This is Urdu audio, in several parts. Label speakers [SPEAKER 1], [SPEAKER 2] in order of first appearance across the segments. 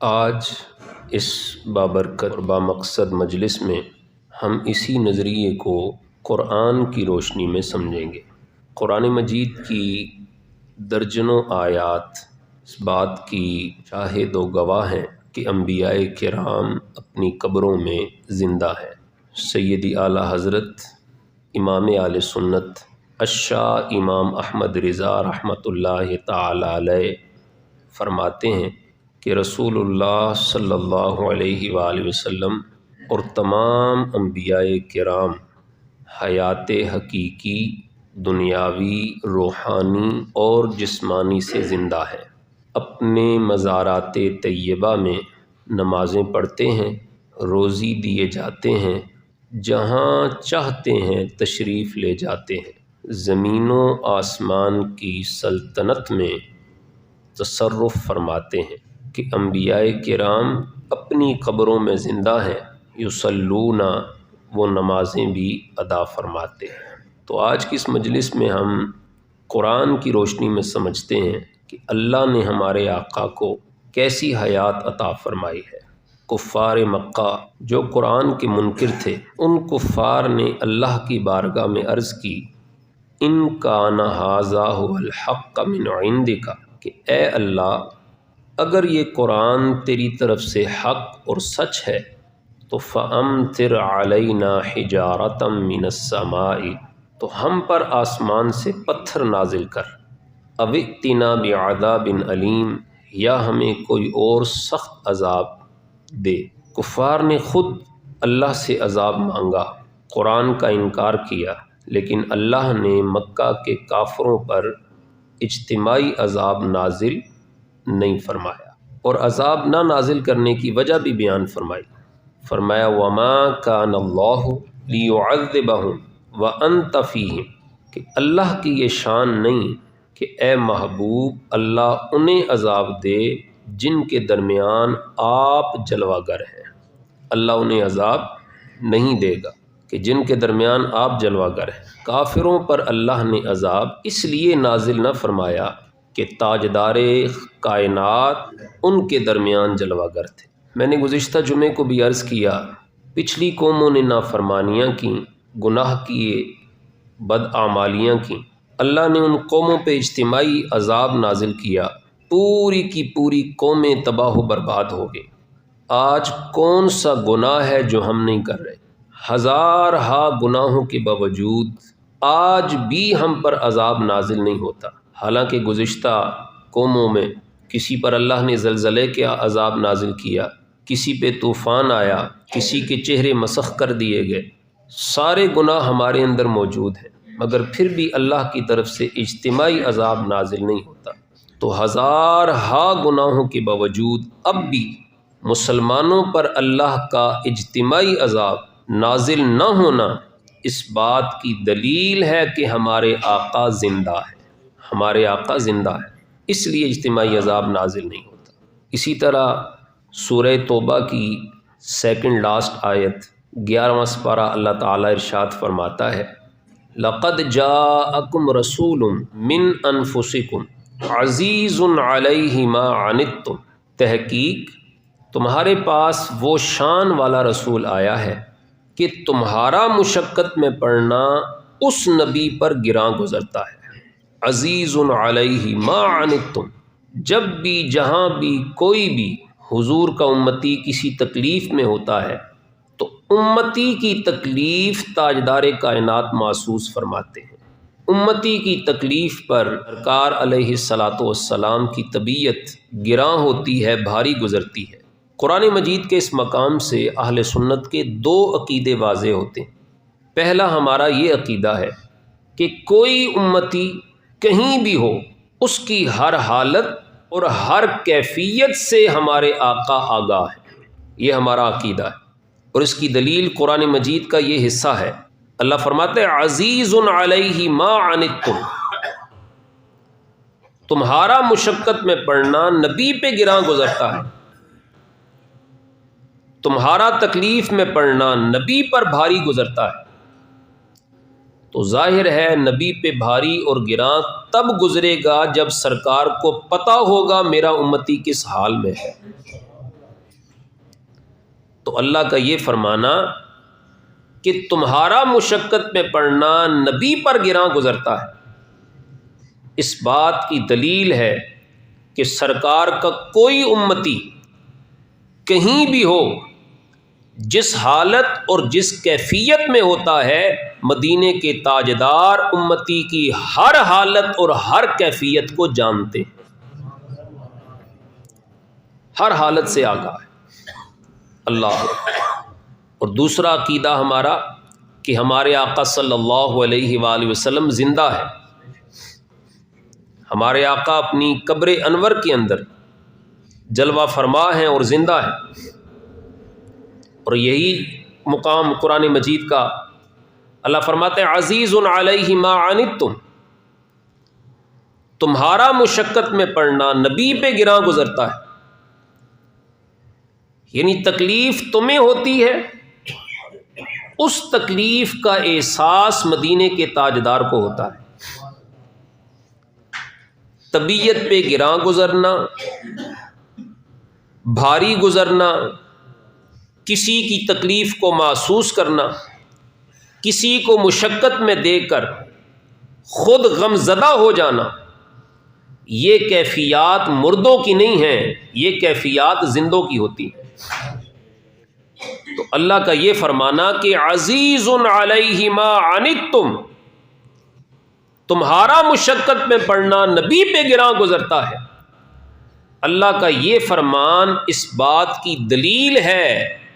[SPEAKER 1] آج اس بابرکت اور بامقصد مجلس میں ہم اسی نظریے کو قرآن کی روشنی میں سمجھیں گے۔ قرآن مجید کی درجنوں آیات اس بات کی شاہد و گواہ ہیں کہ انبیاء کرام اپنی قبروں میں زندہ ہیں۔ سیدی اعلیٰ حضرت امام اہل سنت الشاہ امام احمد رضا رحمۃ اللہ تعالی علیہ فرماتے ہیں کہ رسول اللہ صلی اللہ علیہ وآلہ وسلم اور تمام انبیاء کرام حیات حقیقی، دنیاوی، روحانی اور جسمانی سے زندہ ہیں۔ اپنے مزارات طیبہ میں نمازیں پڑھتے ہیں، روزی دیے جاتے ہیں، جہاں چاہتے ہیں تشریف لے جاتے ہیں، زمین و آسمان کی سلطنت میں تصرف فرماتے ہیں کہ انبیاء کرام اپنی قبروں میں زندہ ہیں، یصلون، وہ نمازیں بھی ادا فرماتے ہیں۔ تو آج کی اس مجلس میں ہم قرآن کی روشنی میں سمجھتے ہیں کہ اللہ نے ہمارے آقا کو کیسی حیات عطا فرمائی ہے۔ کفار مکہ جو قرآن کے منکر تھے، ان کفار نے اللہ کی بارگاہ میں عرض کی، ان کان ھذا ھو الحق من عندک، کہ اے اللہ اگر یہ قرآن تیری طرف سے حق اور سچ ہے تو فَأَمْطِرْ عَلَيْنَا حِجَارَةً مِّنَ السَّمَاءِ، تو ہم پر آسمان سے پتھر نازل کر، اَوْ ائْتِنَا بِعَذَابٍ أَلِيمٍ، یا ہمیں کوئی اور سخت عذاب دے۔ کفار نے خود اللہ سے عذاب مانگا، قرآن کا انکار کیا، لیکن اللہ نے مکہ کے کافروں پر اجتماعی عذاب نازل نہیں فرمایا، اور عذاب نہ نازل کرنے کی وجہ بھی بیان فرمائی۔ فرمایا وَمَا كَانَ اللَّهُ لِيُعَذِّبَهُمْ وَأَنْتَ فِيهِمْ، کہ اللہ کی یہ شان نہیں کہ اے محبوب اللہ انہیں عذاب دے جن کے درمیان آپ جلوہ گر ہیں۔ اللہ انہیں عذاب نہیں دے گا کہ جن کے درمیان آپ جلوہ گر ہیں۔ کافروں پر اللہ نے عذاب اس لیے نازل نہ فرمایا کہ تاجدار کائنات ان کے درمیان جلوہ گر تھے۔ میں نے گزشتہ جمعے کو بھی عرض کیا، پچھلی قوموں نے نافرمانیاں کیں، گناہ کیے، بدعمالیاں کیں، اللہ نے ان قوموں پہ اجتماعی عذاب نازل کیا، پوری کی پوری قومیں تباہ و برباد ہو گئی۔ آج کون سا گناہ ہے جو ہم نہیں کر رہے؟ ہزارہا گناہوں کے باوجود آج بھی ہم پر عذاب نازل نہیں ہوتا، حالانکہ گزشتہ قوموں میں کسی پر اللہ نے زلزلے کے عذاب نازل کیا، کسی پہ طوفان آیا، کسی کے چہرے مسخ کر دیے گئے۔ سارے گناہ ہمارے اندر موجود ہیں، مگر پھر بھی اللہ کی طرف سے اجتماعی عذاب نازل نہیں ہوتا۔ تو ہزارہا گناہوں کے باوجود اب بھی مسلمانوں پر اللہ کا اجتماعی عذاب نازل نہ ہونا اس بات کی دلیل ہے کہ ہمارے آقا زندہ ہے، ہمارے آقا زندہ ہے، اس لیے اجتماعی عذاب نازل نہیں ہوتا۔ اسی طرح سورہ توبہ کی سیکنڈ لاسٹ آیت 11واں سپارہ اللہ تعالیٰ ارشاد فرماتا ہے، لَقَدْ جَاءَكُمْ رَسُولٌ مِّنْ أَنفُسِكُمْ عَزِيزٌ عَلَيْهِ مَا عَنِتُّمْ، تحقیق تمہارے پاس وہ شان والا رسول آیا ہے کہ تمہارا مشقت میں پڑنا اس نبی پر گراں گزرتا ہے۔ عزیز علیہ ما عنتم، جب بھی جہاں بھی کوئی بھی حضور کا امتی کسی تکلیف میں ہوتا ہے تو امتی کی تکلیف تاجدار کائنات محسوس فرماتے ہیں۔ امتی کی تکلیف پر سرکار علیہ الصلاۃ والسلام کی طبیعت گراں ہوتی ہے، بھاری گزرتی ہے۔ قرآن مجید کے اس مقام سے اہل سنت کے دو عقیدے واضح ہوتے ہیں۔ پہلا ہمارا یہ عقیدہ ہے کہ کوئی امتی کہیں بھی ہو، اس کی ہر حالت اور ہر کیفیت سے ہمارے آقا آگاہ ہے، یہ ہمارا عقیدہ ہے، اور اس کی دلیل قرآن مجید کا یہ حصہ ہے۔ اللہ فرماتے ہیں عزیز علیہ ما عنتم، تمہارا مشقت میں پڑنا نبی پہ گراں گزرتا ہے، تمہارا تکلیف میں پڑنا نبی پر بھاری گزرتا ہے۔ تو ظاہر ہے نبی پہ بھاری اور گراں تب گزرے گا جب سرکار کو پتہ ہوگا میرا امتی کس حال میں ہے۔ تو اللہ کا یہ فرمانا کہ تمہارا مشقت میں پڑنا نبی پر گراں گزرتا ہے، اس بات کی دلیل ہے کہ سرکار کا کوئی امتی کہیں بھی ہو، جس حالت اور جس کیفیت میں ہوتا ہے، مدینے کے تاجدار امتی کی ہر حالت اور ہر کیفیت کو جانتے ہیں، ہر حالت سے آگاہ ہے اللہ۔ اور دوسرا عقیدہ ہمارا کہ ہمارے آقا صلی اللہ علیہ وآلہ وسلم زندہ ہے، ہمارے آقا اپنی قبر انور کے اندر جلوہ فرما ہیں اور زندہ ہیں، اور یہی مقام قرآن مجید کا اللہ فرماتے ہیں عزیز علیہ ما عنتم، تمہارا مشقت میں پڑنا نبی پہ گراں گزرتا ہے، یعنی تکلیف تمہیں ہوتی ہے، اس تکلیف کا احساس مدینے کے تاجدار کو ہوتا ہے۔ طبیعت پہ گراں گزرنا، بھاری گزرنا، کسی کی تکلیف کو محسوس کرنا، کسی کو مشقت میں دیکھ کر خود غم زدہ ہو جانا، یہ کیفیات مردوں کی نہیں ہیں، یہ کیفیات زندوں کی ہوتی ہیں۔ تو اللہ کا یہ فرمانا کہ عزیز علیہ ما عنتم، تمہارا مشقت میں پڑنا نبی پہ گراں گزرتا ہے، اللہ کا یہ فرمان اس بات کی دلیل ہے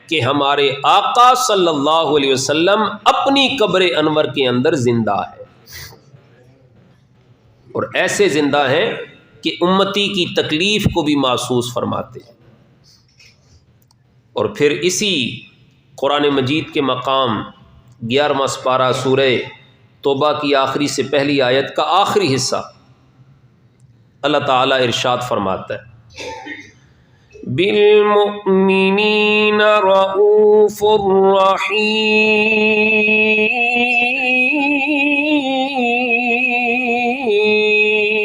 [SPEAKER 1] کہ ہمارے آقا صلی اللہ علیہ وسلم اپنی قبر انور کے اندر زندہ ہے، اور ایسے زندہ ہیں کہ امتی کی تکلیف کو بھی محسوس فرماتے ہیں۔ اور پھر اسی قرآن مجید کے مقام 11واں سپارہ سورہ توبہ کی آخری سے پہلی آیت کا آخری حصہ اللہ تعالیٰ ارشاد فرماتا ہے بالمؤمنین رؤوف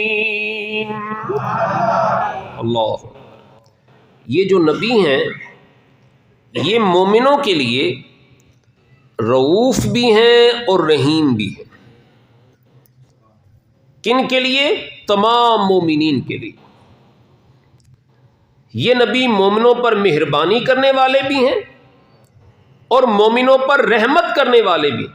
[SPEAKER 1] رحیم۔ اللہ، یہ جو نبی ہیں یہ مومنوں کے لیے رؤوف بھی ہیں اور رحیم بھی ہیں۔ کن کے لیے؟ تمام مومنین کے لیے۔ یہ نبی مومنوں پر مہربانی کرنے والے بھی ہیں اور مومنوں پر رحمت کرنے والے بھی۔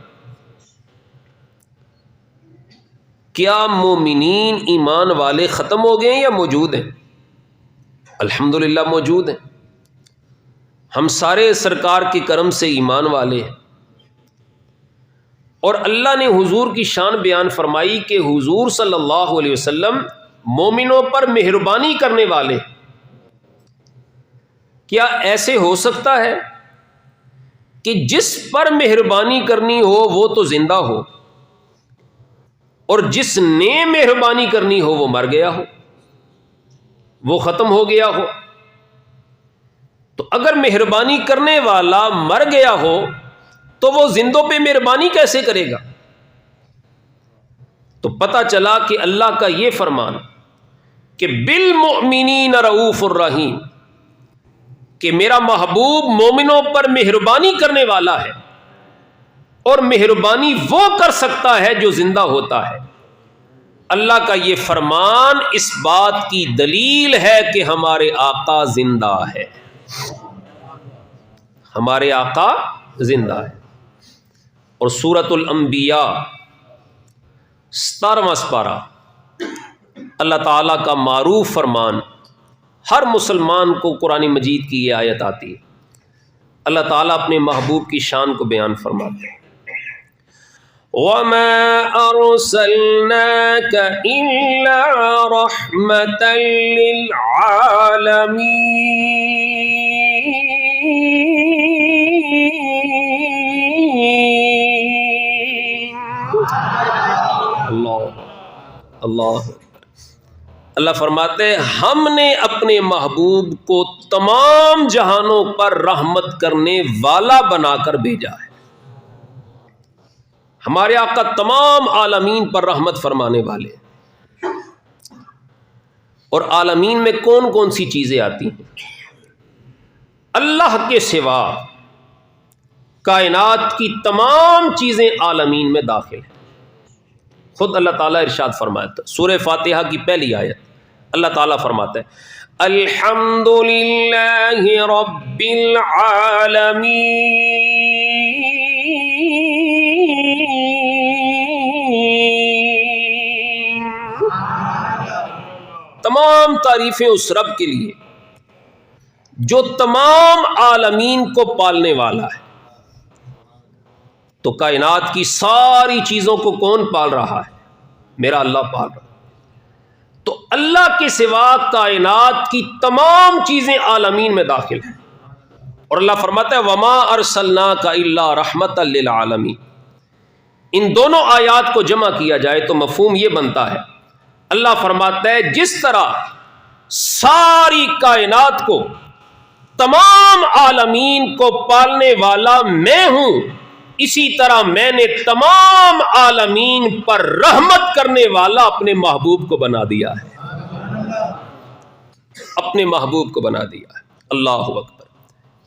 [SPEAKER 1] کیا مومنین ایمان والے ختم ہو گئے ہیں یا موجود ہیں؟ الحمدللہ موجود ہیں، ہم سارے سرکار کے کرم سے ایمان والے ہیں، اور اللہ نے حضور کی شان بیان فرمائی کہ حضور صلی اللہ علیہ وسلم مومنوں پر مہربانی کرنے والے ہیں۔ کیا ایسے ہو سکتا ہے کہ جس پر مہربانی کرنی ہو وہ تو زندہ ہو اور جس نے مہربانی کرنی ہو وہ مر گیا ہو، وہ ختم ہو گیا ہو؟ تو اگر مہربانی کرنے والا مر گیا ہو تو وہ زندوں پہ مہربانی کیسے کرے گا؟ تو پتہ چلا کہ اللہ کا یہ فرمان کہ بالمؤمنین رؤوف الرحیم، کہ میرا محبوب مومنوں پر مہربانی کرنے والا ہے، اور مہربانی وہ کر سکتا ہے جو زندہ ہوتا ہے۔ اللہ کا یہ فرمان اس بات کی دلیل ہے کہ ہمارے آقا زندہ ہے، ہمارے آقا زندہ ہے۔ اور سورۃ الانبیاء 17واں سپارہ اللہ تعالیٰ کا معروف فرمان، ہر مسلمان کو قرآن مجید کی یہ آیت آتی ہے، اللہ تعالیٰ اپنے محبوب کی شان کو بیان فرماتے ہیں وَمَا أَرْسَلْنَاكَ إِلَّا رَحْمَةً لِّلْعَالَمِينَ۔ اللہ اللہ فرماتے ہیں ہم نے اپنے محبوب کو تمام جہانوں پر رحمت کرنے والا بنا کر بھیجا ہے۔ ہمارے آقا تمام عالمین پر رحمت فرمانے والے ہیں۔ اور عالمین میں کون کون سی چیزیں آتی ہیں؟ اللہ کے سوا کائنات کی تمام چیزیں عالمین میں داخل ہیں۔ خود اللہ تعالیٰ ارشاد فرماتا ہے، سورہ فاتحہ کی پہلی آیت، اللہ تعالیٰ فرماتا ہے الحمد للہ رب العالمین، تمام تعریفیں اس رب کے لیے جو تمام عالمین کو پالنے والا ہے۔ تو کائنات کی ساری چیزوں کو کون پال رہا ہے؟ میرا اللہ پال رہا ہے۔ تو اللہ کے سوا کائنات کی تمام چیزیں عالمین میں داخل ہیں، اور اللہ فرماتا ہے وما ارسلناک الا رحمتا للعالمین۔ ان دونوں آیات کو جمع کیا جائے تو مفہوم یہ بنتا ہے، اللہ فرماتا ہے جس طرح ساری کائنات کو، تمام عالمین کو پالنے والا میں ہوں، اسی طرح میں نے تمام عالمین پر رحمت کرنے والا اپنے محبوب کو بنا دیا ہے، اپنے محبوب کو بنا دیا ہے۔ اللہ اکبر۔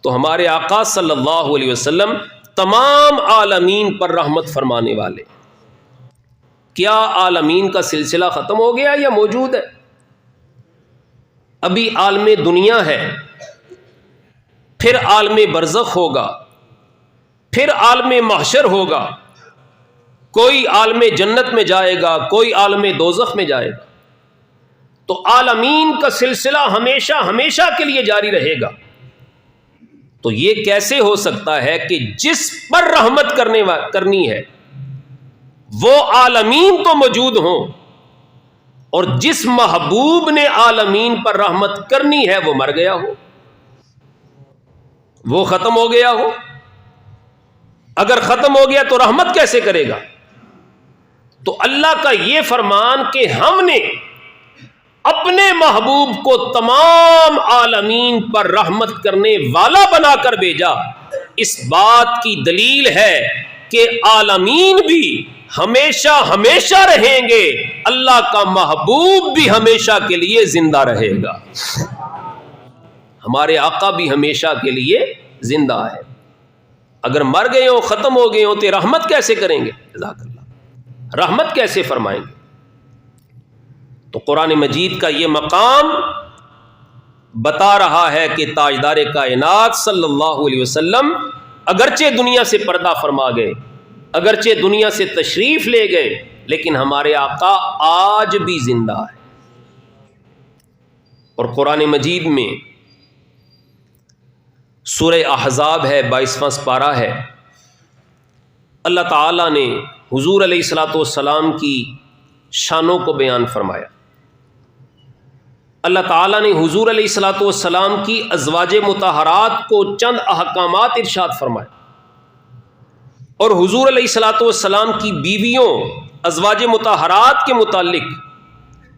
[SPEAKER 1] تو ہمارے آقا صلی اللہ علیہ وسلم تمام عالمین پر رحمت فرمانے والے۔ کیا عالمین کا سلسلہ ختم ہو گیا یا موجود ہے؟ ابھی عالم دنیا ہے، پھر عالم برزخ ہوگا، پھر عالم محشر ہوگا، کوئی عالم جنت میں جائے گا، کوئی عالم دوزخ میں جائے گا۔ تو عالمین کا سلسلہ ہمیشہ ہمیشہ کے لیے جاری رہے گا۔ تو یہ کیسے ہو سکتا ہے کہ جس پر رحمت کرنی ہے وہ عالمین تو موجود ہوں، اور جس محبوب نے عالمین پر رحمت کرنی ہے وہ مر گیا ہو، وہ ختم ہو گیا ہو؟ اگر ختم ہو گیا تو رحمت کیسے کرے گا؟ تو اللہ کا یہ فرمان کہ ہم نے اپنے محبوب کو تمام عالمین پر رحمت کرنے والا بنا کر بھیجا، اس بات کی دلیل ہے کہ عالمین بھی ہمیشہ ہمیشہ رہیں گے، اللہ کا محبوب بھی ہمیشہ کے لیے زندہ رہے گا، ہمارے آقا بھی ہمیشہ کے لیے زندہ ہے۔ اگر مر گئے ہوں، ختم ہو گئے ہوں تو رحمت کیسے کریں گے؟ جزاک اللہ، رحمت کیسے فرمائیں گے؟ تو قرآن مجید کا یہ مقام بتا رہا ہے کہ تاجدار کائنات صلی اللہ علیہ وسلم اگرچہ دنیا سے پردہ فرما گئے، اگرچہ دنیا سے تشریف لے گئے، لیکن ہمارے آقا آج بھی زندہ ہے۔ اور قرآن مجید میں سورہ احزاب ہے، 22واں پارہ ہے، اللہ تعالیٰ نے حضور علیہ الصلوۃ والسلام کی شانوں کو بیان فرمایا۔ اللہ تعالیٰ نے حضور علیہ الصلوۃ والسلام کی ازواج مطہرات کو چند احکامات ارشاد فرمائے، اور حضور علیہ الصلوۃ والسلام کی بیویوں ازواج مطہرات کے متعلق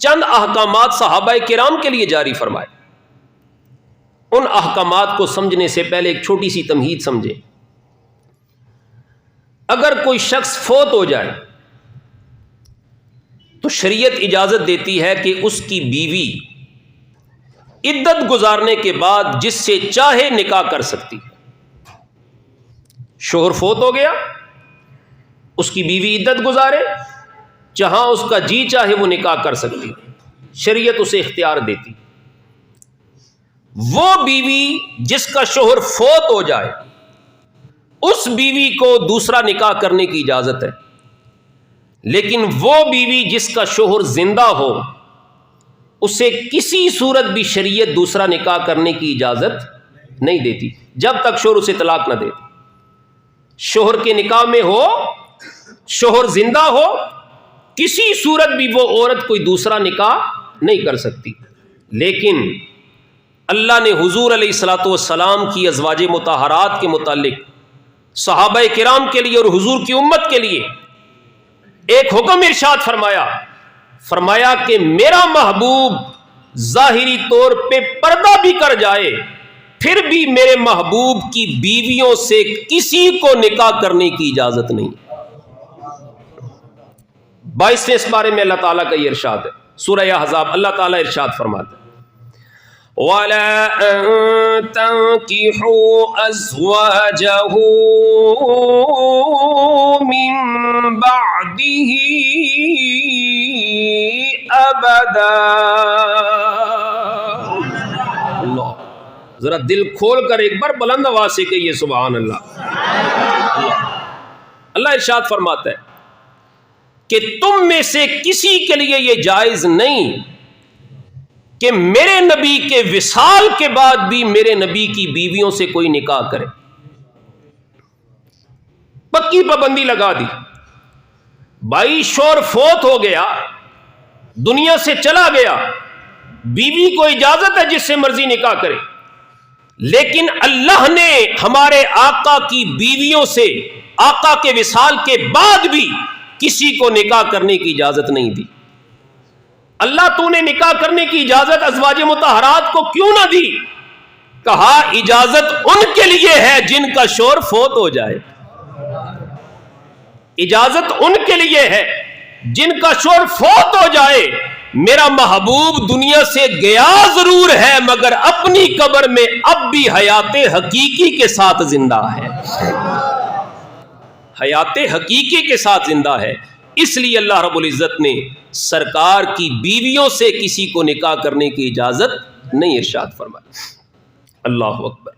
[SPEAKER 1] چند احکامات صحابہ کرام کے لیے جاری فرمائے۔ ان احکامات کو سمجھنے سے پہلے ایک چھوٹی سی تمہید سمجھیں۔ اگر کوئی شخص فوت ہو جائے تو شریعت اجازت دیتی ہے کہ اس کی بیوی عدت گزارنے کے بعد جس سے چاہے نکاح کر سکتی ہے۔ شوہر فوت ہو گیا، اس کی بیوی عدت گزارے، جہاں اس کا جی چاہے وہ نکاح کر سکتی ہے، شریعت اسے اختیار دیتی۔ وہ بیوی جس کا شوہر فوت ہو جائے، اس بیوی کو دوسرا نکاح کرنے کی اجازت ہے، لیکن وہ بیوی جس کا شوہر زندہ ہو اسے کسی صورت بھی شریعت دوسرا نکاح کرنے کی اجازت نہیں دیتی، جب تک شوہر اسے طلاق نہ دے۔ شوہر کے نکاح میں ہو، شوہر زندہ ہو، کسی صورت بھی وہ عورت کوئی دوسرا نکاح نہیں کر سکتی۔ لیکن اللہ نے حضور علیہ الصلوۃ والسلام کی ازواج مطہرات کے متعلق صحابہ کرام کے لیے اور حضور کی امت کے لیے ایک حکم ارشاد فرمایا کہ میرا محبوب ظاہری طور پہ پردہ بھی کر جائے، پھر بھی میرے محبوب کی بیویوں سے کسی کو نکاح کرنے کی اجازت نہیں۔ 22ویں پارے میں اللہ تعالیٰ کا یہ ارشاد ہے، سورہ احزاب، اللہ تعالیٰ ارشاد فرماتا ہے وَلَا أَن تَنكِحُوا أَزْوَاجَهُ مِن بَعْدِهِ أَبَدًا. اللہ ذرا دل کھول کر ایک بار بلند آواز سے کہیے سبحان اللہ. اللہ ارشاد فرماتا ہے کہ تم میں سے کسی کے لیے یہ جائز نہیں کہ میرے نبی کے وصال کے بعد بھی میرے نبی کی بیویوں سے کوئی نکاح کرے. پکی پابندی لگا دی. بھائی شوہر فوت ہو گیا, دنیا سے چلا گیا, بیوی کو اجازت ہے جس سے مرضی نکاح کرے, لیکن اللہ نے ہمارے آقا کی بیویوں سے آقا کے وصال کے بعد بھی کسی کو نکاح کرنے کی اجازت نہیں دی. اللہ تو نے نکاح کرنے کی اجازت ازواج مطہرات کو کیوں نہ دی؟ کہا اجازت ان کے لیے ہے جن کا شوہر فوت ہو جائے. اجازت ان کے لیے ہے جن کا شوہر فوت ہو جائے. میرا محبوب دنیا سے گیا ضرور ہے مگر اپنی قبر میں اب بھی حیات حقیقی کے ساتھ زندہ ہے. حیات حقیقی کے ساتھ زندہ ہے. اس لیے اللہ رب العزت نے سرکار کی بیویوں سے کسی کو نکاح کرنے کی اجازت نہیں ارشاد فرمائی. اللہ اکبر.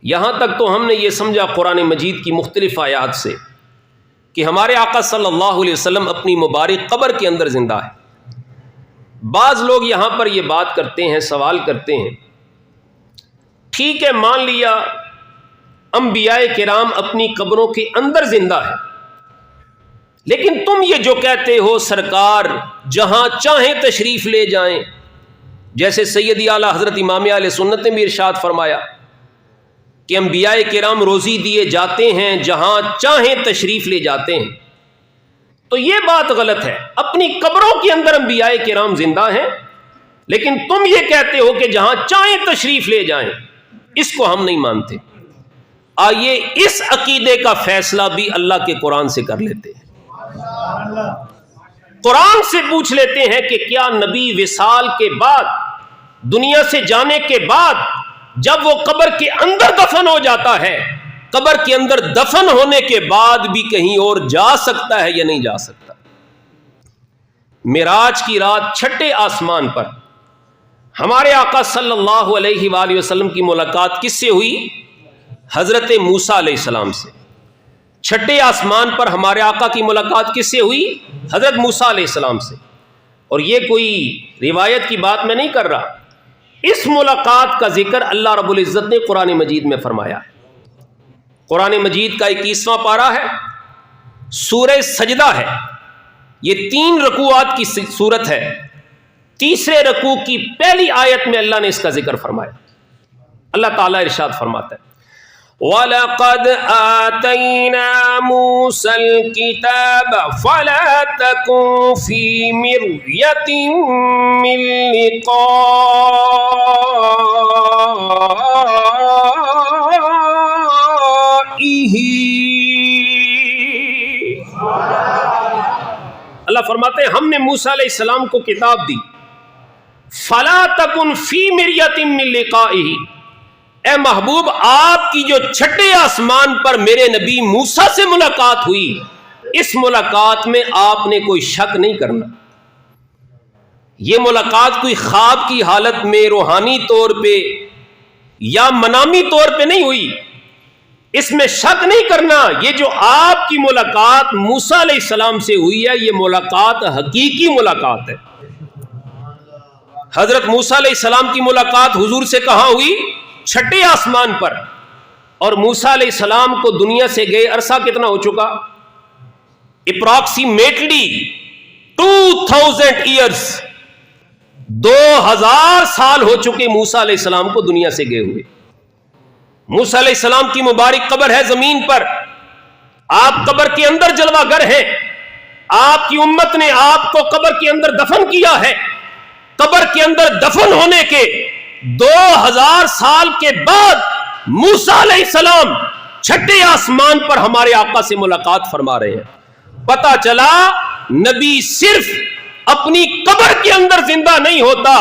[SPEAKER 1] یہاں تک تو ہم نے یہ سمجھا قرآن مجید کی مختلف آیات سے کہ ہمارے آقا صلی اللہ علیہ وسلم اپنی مبارک قبر کے اندر زندہ ہے. بعض لوگ یہاں پر یہ بات کرتے ہیں, سوال کرتے ہیں, ٹھیک ہے مان لیا انبیاء کرام اپنی قبروں کے اندر زندہ ہے, لیکن تم یہ جو کہتے ہو سرکار جہاں چاہیں تشریف لے جائیں, جیسے سیدی اعلیٰ حضرت امام اہل سنت نے بھی ارشاد فرمایا کہ انبیاء کرام روزی دیے جاتے ہیں, جہاں چاہیں تشریف لے جاتے ہیں, تو یہ بات غلط ہے. اپنی قبروں کے اندر انبیاء کرام زندہ ہیں, لیکن تم یہ کہتے ہو کہ جہاں چاہیں تشریف لے جائیں, اس کو ہم نہیں مانتے. آئیے اس عقیدے کا فیصلہ بھی اللہ کے قرآن سے کر لیتے ہیں. قرآن سے پوچھ لیتے ہیں کہ کیا نبی وصال کے بعد, دنیا سے جانے کے بعد, جب وہ قبر کے اندر دفن ہو جاتا ہے, قبر کے اندر دفن ہونے کے بعد بھی کہیں اور جا سکتا ہے یا نہیں جا سکتا؟ معراج کی رات چھٹے آسمان پر ہمارے آقا صلی اللہ علیہ وآلہ وسلم کی ملاقات کس سے ہوئی؟ حضرت موسیٰ علیہ السلام سے. چھٹے آسمان پر ہمارے آقا کی ملاقات کس سے ہوئی؟ حضرت موسیٰ علیہ السلام سے. اور یہ کوئی روایت کی بات میں نہیں کر رہا, اس ملاقات کا ذکر اللہ رب العزت نے قرآن مجید میں فرمایا ہے. قرآن مجید کا 21واں پارہ ہے, سورہ سجدہ ہے. یہ 3 رکوعات کی سورت ہے. تیسرے رکوع کی پہلی آیت میں اللہ نے اس کا ذکر فرمایا. اللہ تعالیٰ ارشاد فرماتا ہے وَلَقَدْ آتَيْنَا مُوسَى الْكِتَابَ فَلَا تَكُنْ فِي مِرْيَةٍ مِّن لِقَائِهِ. اللہ فرماتے ہیں ہم نے موسیٰ علیہ السلام کو کتاب دی. فَلَا تَكُنْ فِي مِرْيَةٍ مِّن لِقَائِهِ, اے محبوب آپ کی جو چھٹے آسمان پر میرے نبی موسیٰ سے ملاقات ہوئی, اس ملاقات میں آپ نے کوئی شک نہیں کرنا. یہ ملاقات کوئی خواب کی حالت میں روحانی طور پہ یا منامی طور پہ نہیں ہوئی. اس میں شک نہیں کرنا. یہ جو آپ کی ملاقات موسیٰ علیہ السلام سے ہوئی ہے, یہ ملاقات حقیقی ملاقات ہے. حضرت موسیٰ علیہ السلام کی ملاقات حضور سے کہاں ہوئی؟ چھٹے آسمان پر. اور موسیٰ علیہ السلام کو دنیا سے گئے عرصہ کتنا ہو چکا؟ اپروکسیمیٹلی 2000 ایئرز, 2000 سال ہو چکے موسیٰ علیہ السلام کو دنیا سے گئے ہوئے. موسیٰ علیہ السلام کی مبارک قبر ہے زمین پر, آپ قبر کے اندر جلوہ گر ہیں. آپ کی امت نے آپ کو قبر کے اندر دفن کیا ہے. قبر کے اندر دفن ہونے کے 2000 سال کے بعد موسیٰ علیہ السلام چھٹے آسمان پر ہمارے آقا سے ملاقات فرما رہے ہیں. پتہ چلا نبی صرف اپنی قبر کے اندر زندہ نہیں ہوتا,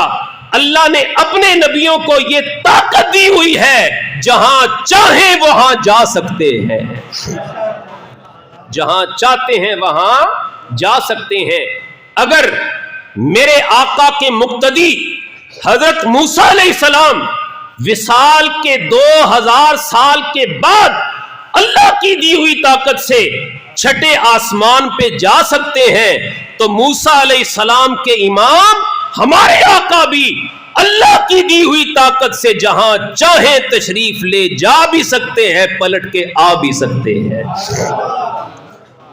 [SPEAKER 1] اللہ نے اپنے نبیوں کو یہ طاقت دی ہوئی ہے جہاں چاہیں وہاں جا سکتے ہیں، جہاں چاہتے ہیں وہاں جا سکتے ہیں۔ اگر میرے آقا کے مقتدی حضرت موسیٰ علیہ السلام وصال کے 2000 سال کے بعد اللہ کی دی ہوئی طاقت سے چھٹے آسمان پہ جا سکتے ہیں، تو موسیٰ علیہ السلام کے امام ہمارے آقا بھی اللہ کی دی ہوئی طاقت سے جہاں چاہیں تشریف لے جا بھی سکتے ہیں، پلٹ کے آ بھی سکتے ہیں،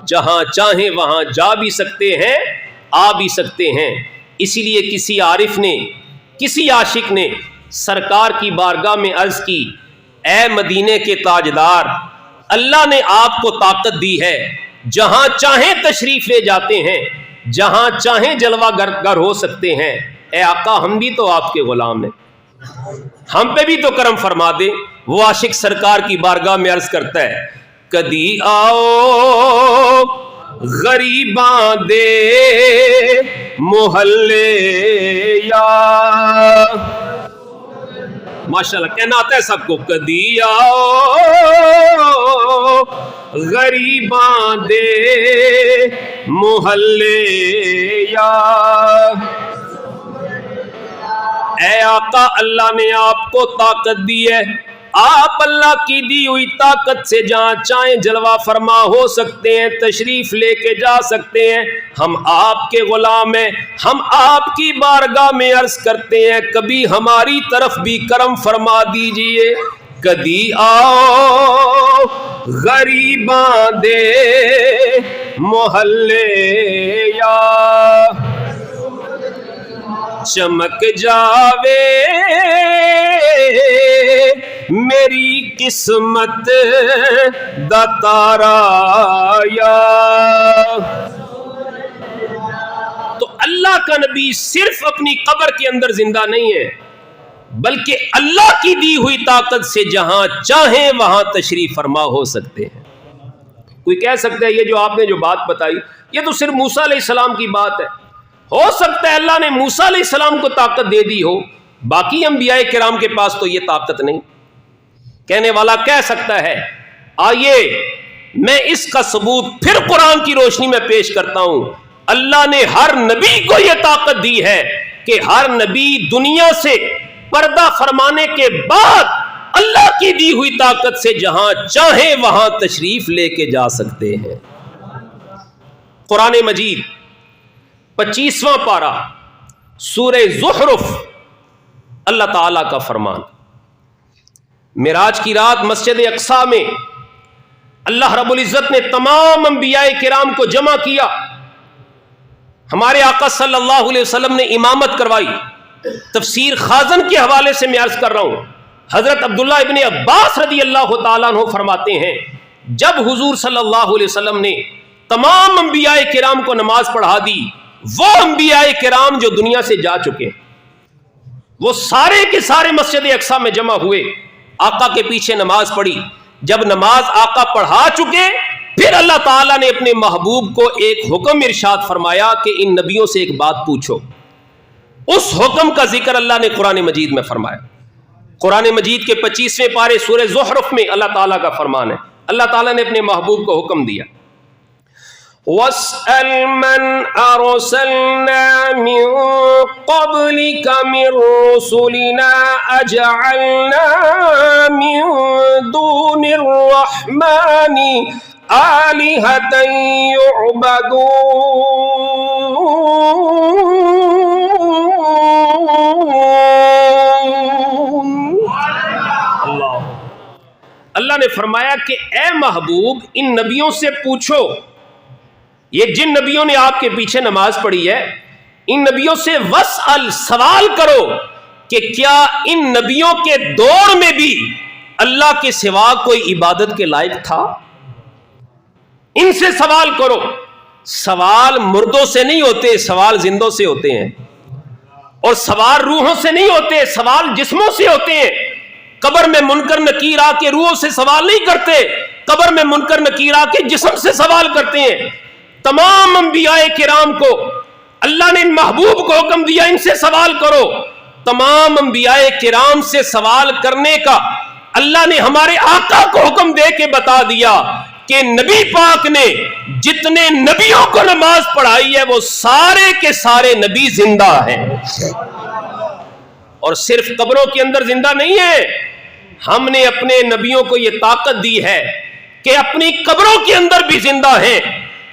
[SPEAKER 1] جہاں چاہیں وہاں جا بھی سکتے ہیں، آ بھی سکتے ہیں۔ اسی لیے کسی عارف نے، کسی عاشق نے سرکار کی بارگاہ میں عرض کی، اے مدینے کے تاجدار، اللہ نے آپ کو طاقت دی ہے، جہاں چاہیں تشریف لے جاتے ہیں، جہاں چاہیں جلوہ گر ہو سکتے ہیں۔ اے آقا، ہم بھی تو آپ کے غلام ہیں، ہم پہ بھی تو کرم فرما دے۔ وہ عاشق سرکار کی بارگاہ میں عرض کرتا ہے، کدی آؤ غریباں دے محلے یا، ماشاءاللہ کہنا آتا ہے سب کو، کدی آؤ غریباں دے محلے یا، اے آقا اللہ نے آپ کو طاقت دی ہے، آپ اللہ کی دی ہوئی طاقت سے جہاں چاہیں جلوہ فرما ہو سکتے ہیں، تشریف لے کے جا سکتے ہیں۔ ہم آپ کے غلام ہیں، ہم آپ کی بارگاہ میں عرض کرتے ہیں، کبھی ہماری طرف بھی کرم فرما دیجئے۔ کدی آؤ غریباں دے محلے یا، چمک جاوے میری قسمت دا تارا یا۔ تو اللہ کا نبی صرف اپنی قبر کے اندر زندہ نہیں ہے، بلکہ اللہ کی دی ہوئی طاقت سے جہاں چاہیں وہاں تشریف فرما ہو سکتے ہیں۔ کوئی کہہ سکتا ہے یہ جو آپ نے جو بات بتائی یہ تو صرف موسیٰ علیہ السلام کی بات ہے، ہو سکتا ہے اللہ نے موسیٰ علیہ السلام کو طاقت دے دی ہو، باقی انبیاء کرام کے پاس تو یہ طاقت نہیں۔ کہنے والا کہہ سکتا ہے، آئیے میں اس کا ثبوت پھر قرآن کی روشنی میں پیش کرتا ہوں۔ اللہ نے ہر نبی کو یہ طاقت دی ہے کہ ہر نبی دنیا سے پردہ فرمانے کے بعد اللہ کی دی ہوئی طاقت سے جہاں چاہیں وہاں تشریف لے کے جا سکتے ہیں۔ قرآن مجید 25واں پارہ سورہ زخرف، اللہ تعالیٰ کا فرمان، معراج کی رات مسجد اقصیٰ میں اللہ رب العزت نے تمام انبیاء کرام کو جمع کیا، ہمارے آقا صلی اللہ علیہ وسلم نے امامت کروائی۔ تفسیر خازن کے حوالے سے میں عرض کر رہا ہوں، حضرت عبداللہ ابن عباس رضی اللہ تعالیٰ عنہ فرماتے ہیں، جب حضور صلی اللہ علیہ وسلم نے تمام انبیاء کرام کو نماز پڑھا دی، وہ انبیاء کرام جو دنیا سے جا چکے وہ سارے کے سارے مسجد اقصیٰ میں جمع ہوئے، آقا کے پیچھے نماز پڑھی۔ جب نماز آقا پڑھا چکے، پھر اللہ تعالیٰ نے اپنے محبوب کو ایک حکم ارشاد فرمایا کہ ان نبیوں سے ایک بات پوچھو۔ اس حکم کا ذکر اللہ نے قرآن مجید میں فرمایا۔ قرآن مجید کے 25ویں پارے سورہ زخرف میں اللہ تعالیٰ کا فرمان ہے، اللہ تعالیٰ نے اپنے محبوب کو حکم دیا، وَاسْأَلْ مَنْ أَرْسَلْنَا مِن قَبْلِكَ مِن رُّسُلِنَا أَجْعَلْنَا مِن دُونِ الرَّحْمَنِ آلِهَةً يُعْبَدُونَ۔ اللہ نے فرمایا کہ اے محبوب ان نبیوں سے پوچھو، یہ جن نبیوں نے آپ کے پیچھے نماز پڑھی ہے، ان نبیوں سے وسأل، سوال کرو کہ کیا ان نبیوں کے دور میں بھی اللہ کے سوا کوئی عبادت کے لائق تھا؟ ان سے سوال کرو۔ سوال مردوں سے نہیں ہوتے، سوال زندوں سے ہوتے ہیں، اور سوال روحوں سے نہیں ہوتے، سوال جسموں سے ہوتے ہیں۔ قبر میں منکر نکیر آ کے روحوں سے سوال نہیں کرتے، قبر میں منکر نکیر آ کے جسم سے سوال کرتے ہیں۔ تمام انبیاء کرام کو اللہ نے ان محبوب کو حکم دیا، ان سے سوال کرو۔ تمام انبیاء کرام سے سوال کرنے کا اللہ نے ہمارے آقا کو حکم دے کے بتا دیا کہ نبی پاک نے جتنے نبیوں کو نماز پڑھائی ہے وہ سارے کے سارے نبی زندہ ہیں، اور صرف قبروں کے اندر زندہ نہیں ہے، ہم نے اپنے نبیوں کو یہ طاقت دی ہے کہ اپنی قبروں کے اندر بھی زندہ ہیں،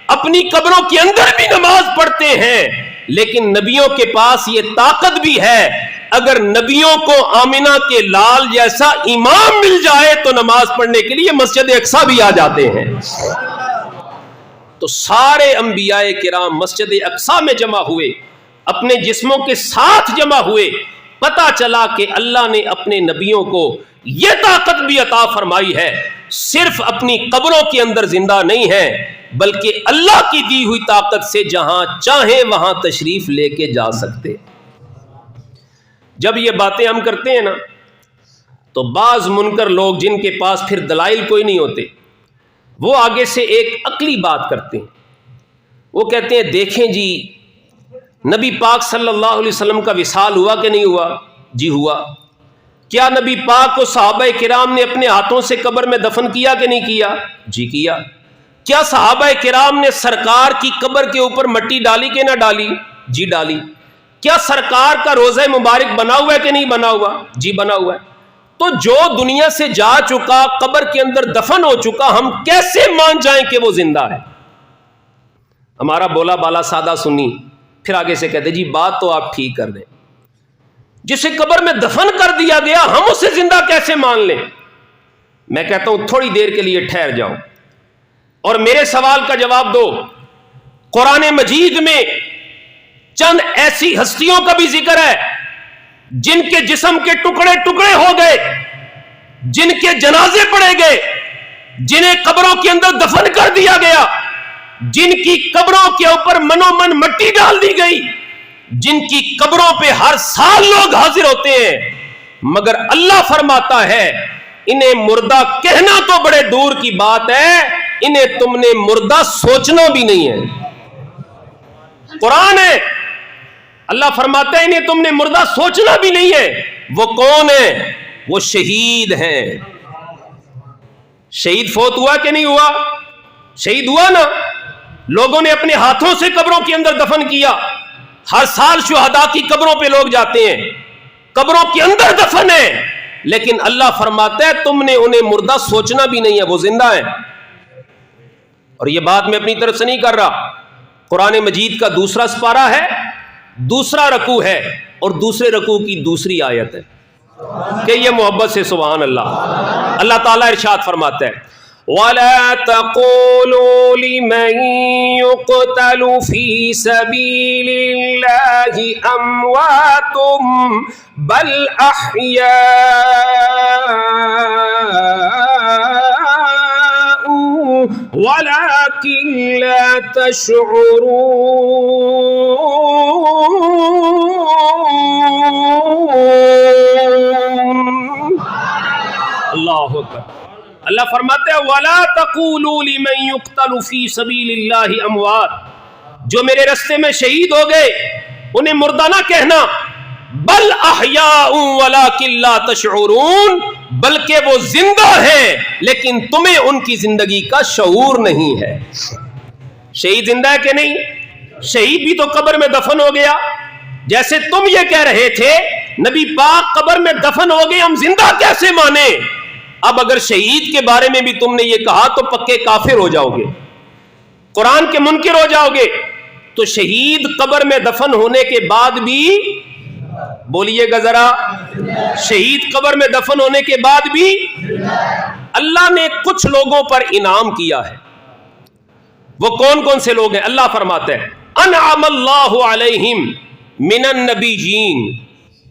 [SPEAKER 1] اپنی قبروں کے اندر بھی نماز پڑھتے ہیں، لیکن نبیوں کے پاس یہ طاقت بھی ہے، اگر نبیوں کو آمنہ کے لال جیسا امام مل جائے تو نماز پڑھنے کے لیے مسجد اقصیٰ بھی آ جاتے ہیں۔ تو سارے انبیاء کرام مسجد اقصیٰ میں جمع ہوئے، اپنے جسموں کے ساتھ جمع ہوئے، پتہ چلا کہ اللہ نے اپنے نبیوں کو یہ طاقت بھی عطا فرمائی ہے، صرف اپنی قبروں کے اندر زندہ نہیں ہے بلکہ اللہ کی دی ہوئی طاقت سے جہاں چاہیں وہاں تشریف لے کے جا سکتے۔ جب یہ باتیں ہم کرتے ہیں نا تو بعض منکر لوگ جن کے پاس پھر دلائل کوئی نہیں ہوتے، وہ آگے سے ایک عقلی بات کرتے ہیں، وہ کہتے ہیں دیکھیں جی نبی پاک صلی اللہ علیہ وسلم کا وصال ہوا کہ نہیں ہوا؟ جی ہوا۔ کیا نبی پاک کو صحابہ کرام نے اپنے ہاتھوں سے قبر میں دفن کیا کہ نہیں کیا؟ جی کیا۔ کیا صحابہ کرام نے سرکار کی قبر کے اوپر مٹی ڈالی کہ نہ ڈالی؟ جی ڈالی۔ کیا سرکار کا روضہ مبارک بنا ہوا ہے کہ نہیں بنا ہوا؟ جی بنا ہوا ہے۔ تو جو دنیا سے جا چکا، قبر کے اندر دفن ہو چکا، ہم کیسے مان جائیں کہ وہ زندہ ہے؟ ہمارا بولا بالا سادہ سنی پھر آگے سے کہتے جی بات تو آپ ٹھیک کر دیں، جسے قبر میں دفن کر دیا گیا ہم اسے زندہ کیسے مان لیں؟ میں کہتا ہوں تھوڑی دیر کے لیے ٹھہر جاؤ اور میرے سوال کا جواب دو۔ قرآن مجید میں چند ایسی ہستیوں کا بھی ذکر ہے جن کے جسم کے ٹکڑے ٹکڑے ہو گئے، جن کے جنازے پڑے گئے، جنہیں قبروں کے اندر دفن کر دیا گیا، جن کی قبروں کے اوپر منو من مٹی ڈال دی گئی، جن کی قبروں پہ ہر سال لوگ حاضر ہوتے ہیں، مگر اللہ فرماتا ہے انہیں مردہ کہنا تو بڑے دور کی بات ہے، انہیں تم نے مردہ سوچنا بھی نہیں ہے۔ قرآن ہے، اللہ فرماتا ہے انہیں تم نے مردہ سوچنا بھی نہیں ہے۔ وہ کون ہے؟ وہ شہید ہیں۔ شہید فوت ہوا کہ نہیں ہوا؟ شہید ہوا نا، لوگوں نے اپنے ہاتھوں سے قبروں کے اندر دفن کیا، ہر سال شہداء کی قبروں پہ لوگ جاتے ہیں، قبروں کے اندر دفن ہے، لیکن اللہ فرماتا ہے تم نے انہیں مردہ سوچنا بھی نہیں ہے، وہ زندہ ہیں۔ اور یہ بات میں اپنی طرف سے نہیں کر رہا، قرآن مجید کا دوسرا سپارہ ہے، دوسرا رکوع ہے، اور دوسرے رکوع کی دوسری آیت ہے کہ یہ محبت سے سبحان اللہ۔ اللہ تعالیٰ ارشاد فرماتا ہے وَلَا تَقُولُوا لِمَن يُقْتَلُ فِي سَبِيلِ اللَّهِ أَمْوَاتٌ بَلْ أَحْيَاءٌ وَلَكِن لَا تَشْعُرُونَ۔ اللہ اکبر۔ اللہ فرماتے ہیں وَلَا تَقُولُوا لِمَن يُقْتَلُ فِي سَبِيلِ اللَّهِ أَمْوَاتٌ، جو میرے رستے میں شہید ہو گئے انہیں مردہ نہ کہنا، بل احیاء وَلَكِن لَا تَشْعُرُونَ، بلکہ وہ زندہ ہیں لیکن تمہیں ان کی زندگی کا شعور نہیں ہے۔ شہید زندہ ہے کہ نہیں؟ شہید بھی تو قبر میں دفن ہو گیا، جیسے تم یہ کہہ رہے تھے نبی پاک قبر میں دفن ہو گئے ہم زندہ کیسے مانیں؟ اب اگر شہید کے بارے میں بھی تم نے یہ کہا تو پکے کافر ہو جاؤ گے، قرآن کے منکر ہو جاؤ گے۔ تو شہید قبر میں دفن ہونے کے بعد بھی، بولیے گا ذرا، شہید قبر میں دفن ہونے کے بعد بھی اللہ نے کچھ لوگوں پر انعام کیا ہے۔ وہ کون کون سے لوگ ہیں؟ اللہ فرماتا ہے انعم اللہ علیہم من النبیین،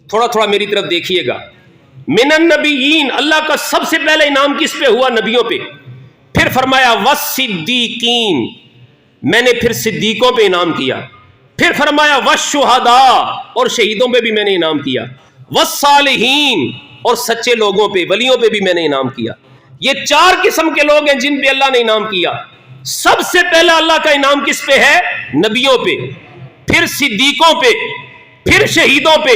[SPEAKER 1] تھوڑا تھوڑا میری طرف دیکھیے گا، من النبیین، اللہ کا سب سے پہلا انعام کس پہ ہوا؟ نبیوں پہ۔ پھر فرمایا والصدیقین، میں نے پھر صدیقوں پہ انعام کیا۔ پھر فرمایا والشہداء، اور شہیدوں پہ بھی میں نے انعام کیا، والصالحین، اور سچے لوگوں پہ، ولیوں پہ بھی میں نے انعام کیا۔ یہ چار قسم کے لوگ ہیں جن پہ اللہ نے انعام کیا۔ سب سے پہلا اللہ کا انعام کس پہ ہے؟ نبیوں پہ، پھر صدیقوں پہ، پھر شہیدوں پہ،